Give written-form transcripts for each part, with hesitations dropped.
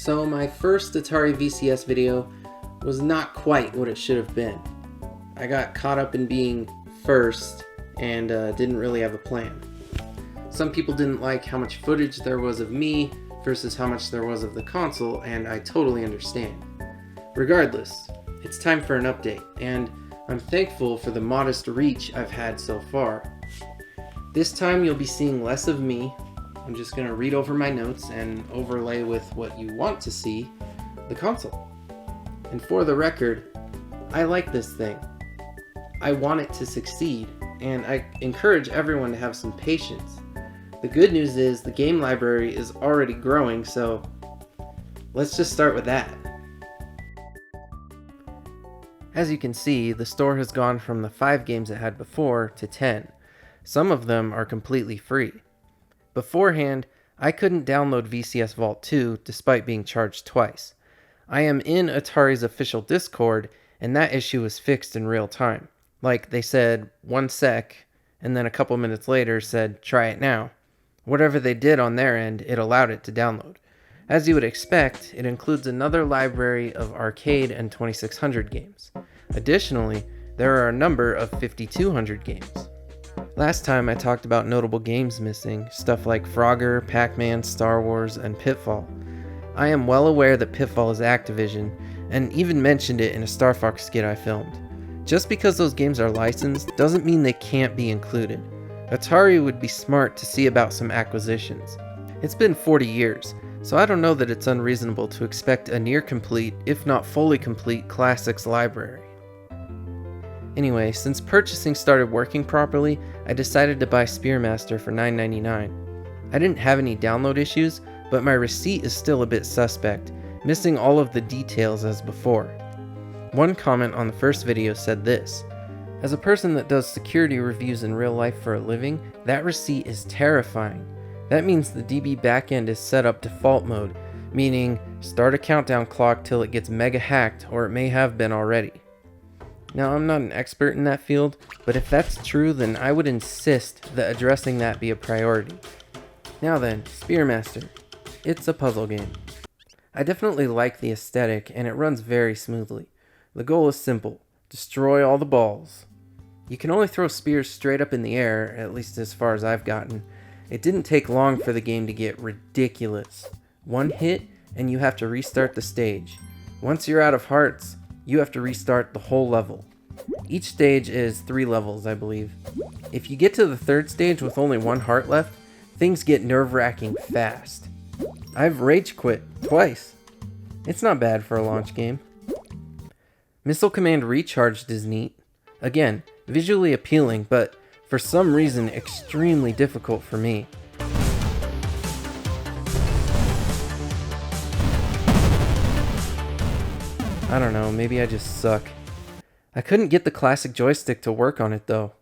So my first Atari VCS video was not quite what it should have been. I got caught up in being first and didn't really have a plan. Some people didn't like how much footage there was of me versus how much there was of the console, and I totally understand. Regardless, it's time for an update, and I'm thankful for the modest reach I've had so far. This time you'll be seeing less of me. I'm just going to read over my notes and overlay with what you want to see, the console. And for the record, I like this thing. I want it to succeed, and I encourage everyone to have some patience. The good news is the game library is already growing, so let's just start with that. As you can see, the store has gone from the 5 games it had before to 10. Some of them are completely free. Beforehand, I couldn't download VCS Vault 2 despite being charged twice. I am in Atari's official Discord, and that issue was fixed in real time. Like, they said, 1 sec, and then a couple minutes later said, try it now. Whatever they did on their end, it allowed it to download. As you would expect, it includes another library of arcade and 2600 games. Additionally, there are a number of 5200 games. Last time I talked about notable games missing, stuff like Frogger, Pac-Man, Star Wars, and Pitfall. I am well aware that Pitfall is Activision, and even mentioned it in a Star Fox skit I filmed. Just because those games are licensed doesn't mean they can't be included. Atari would be smart to see about some acquisitions. It's been 40 years, so I don't know that it's unreasonable to expect a near-complete, if not fully complete, classics library. Anyway, since purchasing started working properly, I decided to buy Spearmaster for $9.99. I didn't have any download issues, but my receipt is still a bit suspect, missing all of the details as before. One comment on the first video said this: as a person that does security reviews in real life for a living, that receipt is terrifying. That means the DB backend is set up default mode, meaning start a countdown clock till it gets mega hacked, or it may have been already. Now, I'm not an expert in that field, but if that's true, then I would insist that addressing that be a priority. Now then, Spearmaster. It's a puzzle game. I definitely like the aesthetic, and it runs very smoothly. The goal is simple: destroy all the balls. You can only throw spears straight up in the air, at least as far as I've gotten. It didn't take long for the game to get ridiculous. 1 hit, and you have to restart the stage. Once you're out of hearts, you have to restart the whole level. Each stage is 3 levels, I believe. If you get to the 3rd stage with only 1 heart left, things get nerve-wracking fast. I've rage quit twice. It's not bad for a launch game. Missile Command Recharged is neat. Again, visually appealing, but for some reason extremely difficult for me. I don't know, maybe I just suck. I couldn't get the classic joystick to work on it though.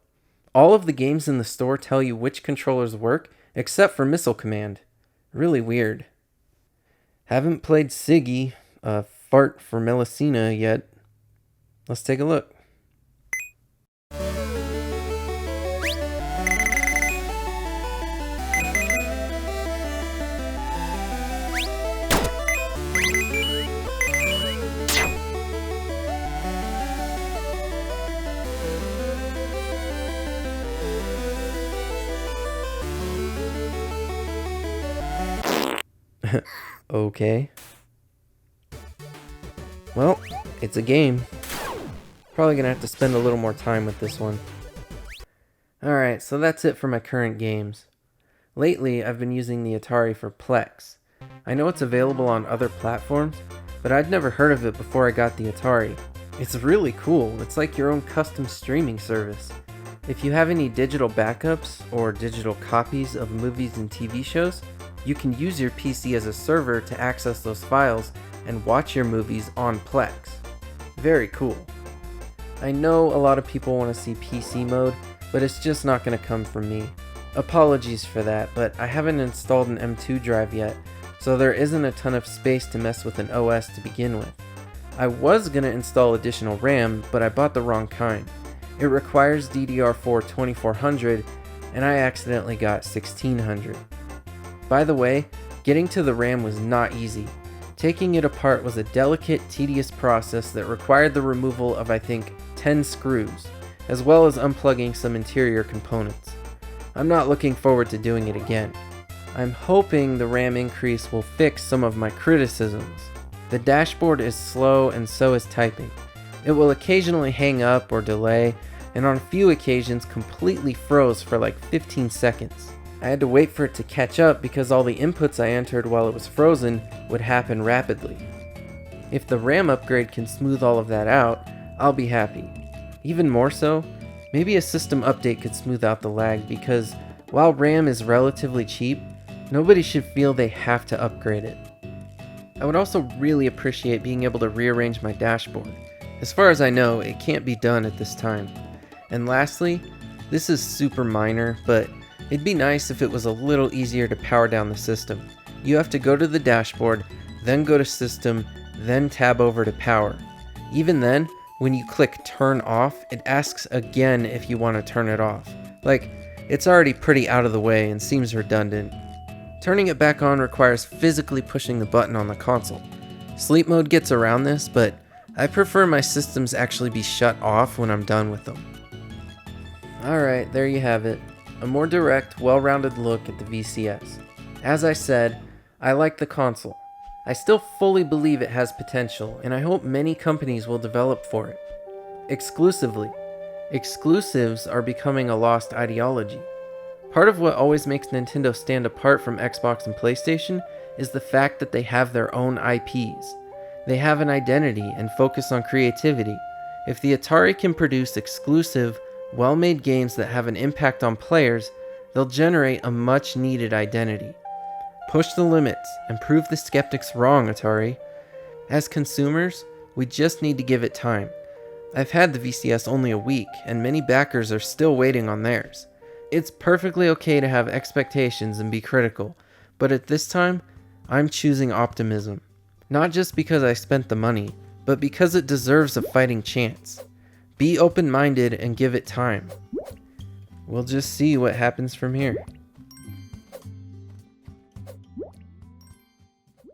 All of the games in the store tell you which controllers work, except for Missile Command. Really weird. Haven't played Siggy, Fart for Melusina yet. Let's take a look. Okay. Well, it's a game. Probably gonna have to spend a little more time with this one. Alright, so that's it for my current games. Lately, I've been using the Atari for Plex. I know it's available on other platforms, but I'd never heard of it before I got the Atari. It's really cool. It's like your own custom streaming service. If you have any digital backups or digital copies of movies and TV shows, you can use your PC as a server to access those files and watch your movies on Plex. Very cool. I know a lot of people want to see PC mode, but it's just not going to come from me. Apologies for that, but I haven't installed an M2 drive yet, so there isn't a ton of space to mess with an OS to begin with. I was going to install additional RAM, but I bought the wrong kind. It requires DDR4 2400, and I accidentally got 1600. By the way, getting to the RAM was not easy. Taking it apart was a delicate, tedious process that required the removal of I think 10 screws, as well as unplugging some interior components. I'm not looking forward to doing it again. I'm hoping the RAM increase will fix some of my criticisms. The dashboard is slow and so is typing. It will occasionally hang up or delay, and on a few occasions completely froze for like 15 seconds. I had to wait for it to catch up because all the inputs I entered while it was frozen would happen rapidly. If the RAM upgrade can smooth all of that out, I'll be happy. Even more so, maybe a system update could smooth out the lag because while RAM is relatively cheap, nobody should feel they have to upgrade it. I would also really appreciate being able to rearrange my dashboard. As far as I know, it can't be done at this time. And lastly, this is super minor, but it'd be nice if it was a little easier to power down the system. You have to go to the dashboard, then go to System, then tab over to Power. Even then, when you click Turn Off, it asks again if you want to turn it off. Like, it's already pretty out of the way and seems redundant. Turning it back on requires physically pushing the button on the console. Sleep mode gets around this, but I prefer my systems actually be shut off when I'm done with them. Alright, there you have it. A more direct, well-rounded look at the VCS. As I said, I like the console. I still fully believe it has potential, and I hope many companies will develop for it. Exclusively. Exclusives are becoming a lost ideology. Part of what always makes Nintendo stand apart from Xbox and PlayStation is the fact that they have their own IPs. They have an identity and focus on creativity. If the Atari can produce exclusive, well-made games that have an impact on players, they'll generate a much-needed identity. Push the limits and prove the skeptics wrong, Atari. As consumers, we just need to give it time. I've had the VCS only a week, and many backers are still waiting on theirs. It's perfectly okay to have expectations and be critical, but at this time, I'm choosing optimism. Not just because I spent the money, but because it deserves a fighting chance. Be open-minded and give it time. We'll just see what happens from here.